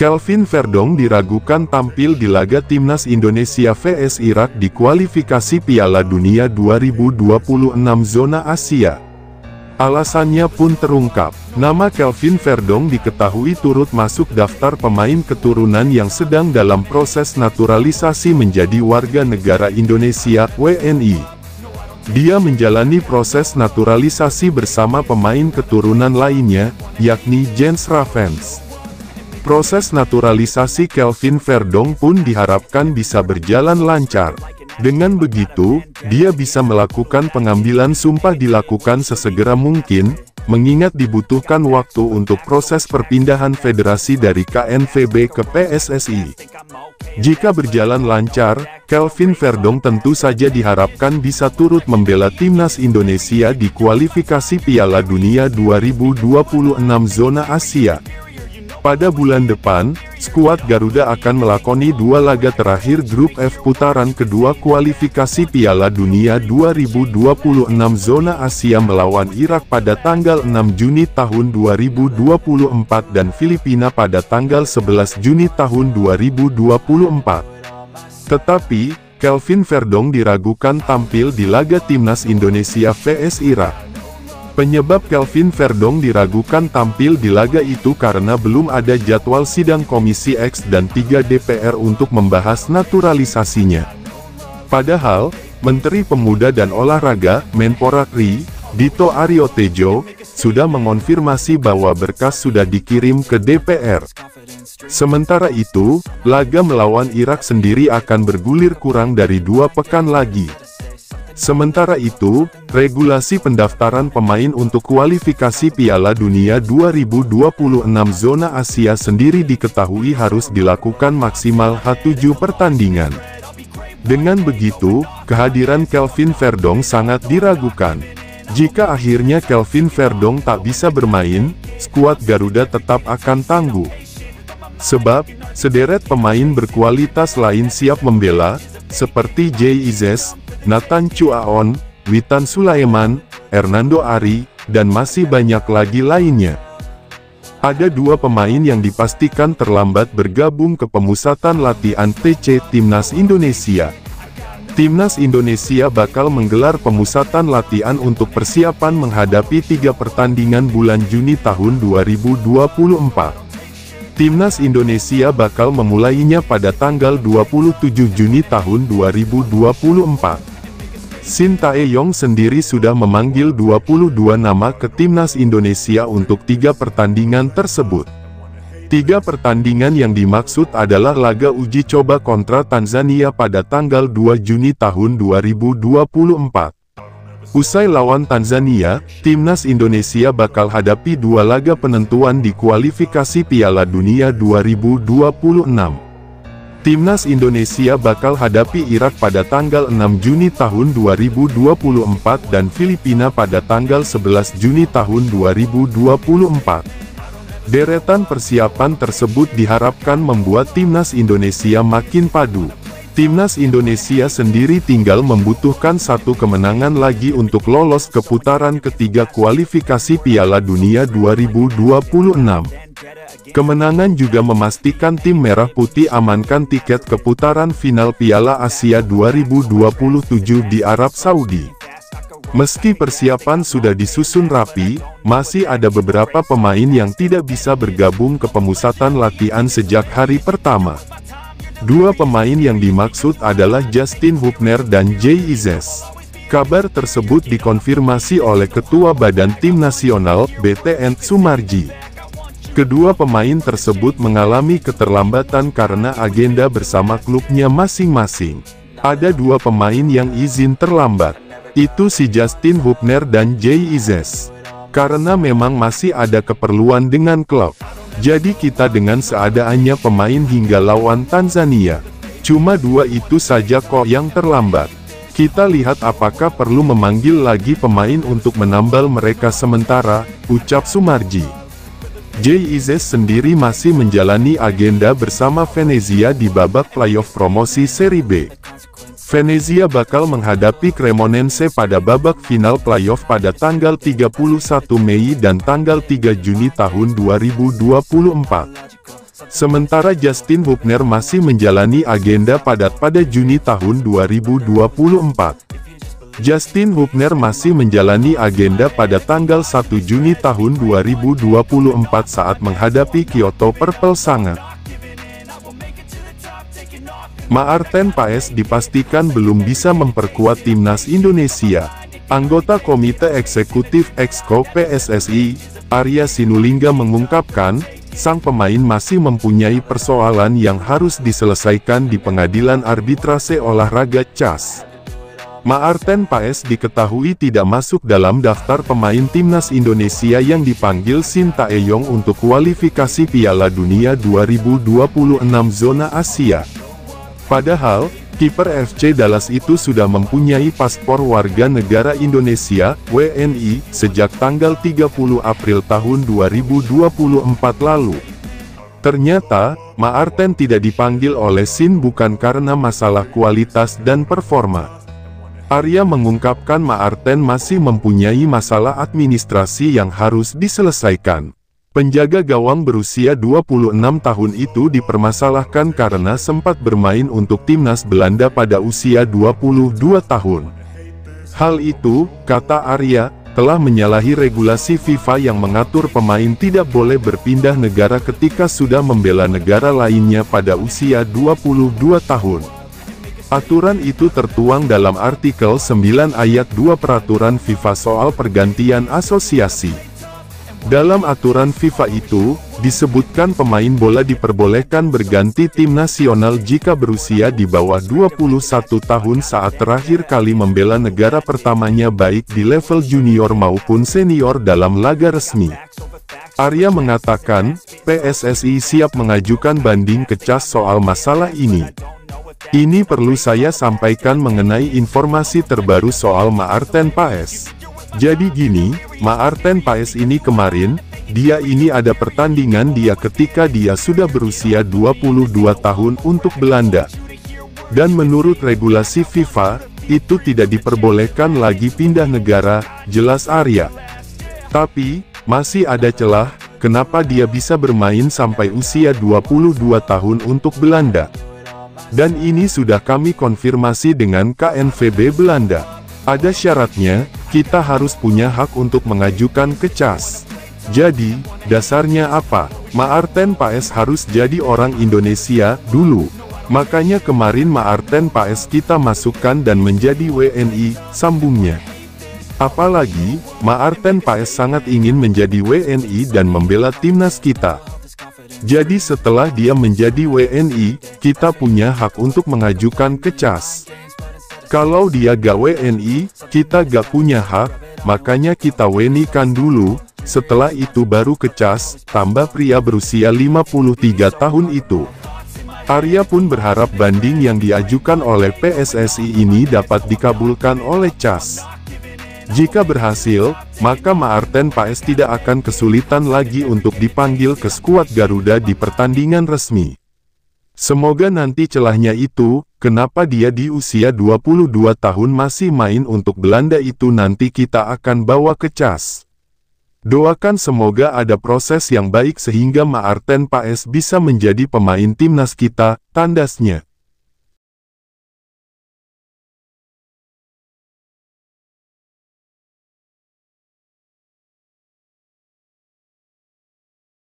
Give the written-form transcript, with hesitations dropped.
Kelvin Verdong diragukan tampil di laga Timnas Indonesia vs Irak di kualifikasi Piala Dunia 2026 zona Asia. Alasannya pun terungkap, nama Kelvin Verdong diketahui turut masuk daftar pemain keturunan yang sedang dalam proses naturalisasi menjadi warga negara Indonesia, WNI. Dia menjalani proses naturalisasi bersama pemain keturunan lainnya, yakni Jens Ravens. Proses naturalisasi Kelvin Verdong pun diharapkan bisa berjalan lancar. Dengan begitu, dia bisa melakukan pengambilan sumpah dilakukan sesegera mungkin, mengingat dibutuhkan waktu untuk proses perpindahan federasi dari KNVB ke PSSI. Jika berjalan lancar, Kelvin Verdong tentu saja diharapkan bisa turut membela Timnas Indonesia di kualifikasi Piala Dunia 2026 zona Asia. Pada bulan depan, skuad Garuda akan melakoni 2 laga terakhir grup F putaran kedua kualifikasi Piala Dunia 2026 zona Asia melawan Irak pada tanggal 6 Juni tahun 2024 dan Filipina pada tanggal 11 Juni tahun 2024. Tetapi, Kelvin Verdong diragukan tampil di laga Timnas Indonesia vs Irak. Penyebab Kelvin Verdong diragukan tampil di laga itu karena belum ada jadwal sidang Komisi X dan 3 DPR untuk membahas naturalisasinya. Padahal, Menteri Pemuda dan Olahraga, Menpora RI, Dito Aryo Tejo, sudah mengonfirmasi bahwa berkas sudah dikirim ke DPR. Sementara itu, laga melawan Irak sendiri akan bergulir kurang dari 2 pekan lagi. Sementara itu, regulasi pendaftaran pemain untuk kualifikasi Piala Dunia 2026 zona Asia sendiri diketahui harus dilakukan maksimal 7 pertandingan. Dengan begitu, kehadiran Kelvin Verdong sangat diragukan. Jika akhirnya Kelvin Verdong tak bisa bermain, skuad Garuda tetap akan tangguh. Sebab, sederet pemain berkualitas lain siap membela, seperti Jay Izes, Nathan Chuaon, Witan Sulaiman, Hernando Ari, dan masih banyak lagi lainnya. Ada 2 pemain yang dipastikan terlambat bergabung ke pemusatan latihan TC Timnas Indonesia. Timnas Indonesia bakal menggelar pemusatan latihan untuk persiapan menghadapi 3 pertandingan bulan Juni tahun 2024. Timnas Indonesia bakal memulainya pada tanggal 27 Juni tahun 2024. Shin Tae-yong sendiri sudah memanggil 22 nama ke Timnas Indonesia untuk 3 pertandingan tersebut. 3 pertandingan yang dimaksud adalah laga uji coba kontra Tanzania pada tanggal 2 Juni tahun 2024. Usai lawan Tanzania, Timnas Indonesia bakal hadapi 2 laga penentuan di kualifikasi Piala Dunia 2026. Timnas Indonesia bakal hadapi Irak pada tanggal 6 Juni tahun 2024 dan Filipina pada tanggal 11 Juni tahun 2024. Deretan persiapan tersebut diharapkan membuat Timnas Indonesia makin padu. Timnas Indonesia sendiri tinggal membutuhkan 1 kemenangan lagi untuk lolos ke putaran ketiga kualifikasi Piala Dunia 2026. Kemenangan juga memastikan tim Merah Putih amankan tiket ke putaran final Piala Asia 2027 di Arab Saudi. Meski persiapan sudah disusun rapi, masih ada beberapa pemain yang tidak bisa bergabung ke pemusatan latihan sejak hari pertama. 2 pemain yang dimaksud adalah Justin Hubner dan Jay Izes. Kabar tersebut dikonfirmasi oleh Ketua Badan Tim Nasional, BTN, Sumarji. Kedua pemain tersebut mengalami keterlambatan karena agenda bersama klubnya masing-masing. Ada 2 pemain yang izin terlambat. Itu si Justin Hubner dan Jay Izes. Karena memang masih ada keperluan dengan klub. Jadi kita dengan seadanya pemain hingga lawan Tanzania. Cuma 2 itu saja kok yang terlambat. Kita lihat apakah perlu memanggil lagi pemain untuk menambal mereka sementara, ucap Sumarji. Jay Izes sendiri masih menjalani agenda bersama Venezia di babak playoff promosi Serie B. Venezia bakal menghadapi Cremonense pada babak final playoff pada tanggal 31 Mei dan tanggal 3 Juni tahun 2024. Sementara Justin Hubner masih menjalani agenda padat pada Juni tahun 2024. Justin Hubner masih menjalani agenda pada tanggal 1 Juni tahun 2024 saat menghadapi Kyoto Purple Sanga. Maarten Paes dipastikan belum bisa memperkuat timnas Indonesia. Anggota Komite Eksekutif Exco PSSI, Arya Sinulinga mengungkapkan, sang pemain masih mempunyai persoalan yang harus diselesaikan di Pengadilan Arbitrase Olahraga CAS. Maarten Paes diketahui tidak masuk dalam daftar pemain timnas Indonesia yang dipanggil Sintayong untuk kualifikasi Piala Dunia 2026 zona Asia. Padahal, kiper FC Dallas itu sudah mempunyai paspor warga negara Indonesia, WNI, sejak tanggal 30 April tahun 2024 lalu. Ternyata, Maarten tidak dipanggil oleh Sin bukan karena masalah kualitas dan performa. Arya mengungkapkan Maarten masih mempunyai masalah administrasi yang harus diselesaikan. Penjaga gawang berusia 26 tahun itu dipermasalahkan karena sempat bermain untuk timnas Belanda pada usia 22 tahun. Hal itu, kata Arya, telah menyalahi regulasi FIFA yang mengatur pemain tidak boleh berpindah negara ketika sudah membela negara lainnya pada usia 22 tahun. Aturan itu tertuang dalam artikel 9 ayat 2 Peraturan FIFA soal pergantian asosiasi. Dalam aturan FIFA itu, disebutkan pemain bola diperbolehkan berganti tim nasional jika berusia di bawah 21 tahun saat terakhir kali membela negara pertamanya baik di level junior maupun senior dalam laga resmi. Arya mengatakan, PSSI siap mengajukan banding ke CAS soal masalah ini. Ini perlu saya sampaikan mengenai informasi terbaru soal Maarten Paes. Jadi gini, Maarten Paes ini kemarin, dia ini ada pertandingan dia ketika dia sudah berusia 22 tahun untuk Belanda. Dan menurut regulasi FIFA, itu tidak diperbolehkan lagi pindah negara, jelas Arya. Tapi, masih ada celah, kenapa dia bisa bermain sampai usia 22 tahun untuk Belanda. Dan ini sudah kami konfirmasi dengan KNVB Belanda. Ada syaratnya, kita harus punya hak untuk mengajukan ke CAS. Jadi, dasarnya apa? Maarten Paes harus jadi orang Indonesia dulu. Makanya kemarin Maarten Paes kita masukkan dan menjadi WNI, sambungnya. Apalagi, Maarten Paes sangat ingin menjadi WNI dan membela timnas kita. Jadi setelah dia menjadi WNI, kita punya hak untuk mengajukan ke CAS. Kalau dia gak WNI, kita gak punya hak, makanya kita WNI-kan dulu, setelah itu baru ke CAS, tambah pria berusia 53 tahun itu. Arya pun berharap banding yang diajukan oleh PSSI ini dapat dikabulkan oleh CAS. Jika berhasil, maka Maarten Paes tidak akan kesulitan lagi untuk dipanggil ke skuad Garuda di pertandingan resmi. Semoga nanti celahnya itu, kenapa dia di usia 22 tahun masih main untuk Belanda itu nanti kita akan bawa ke CAS. Doakan semoga ada proses yang baik sehingga Maarten Paes bisa menjadi pemain timnas kita, tandasnya.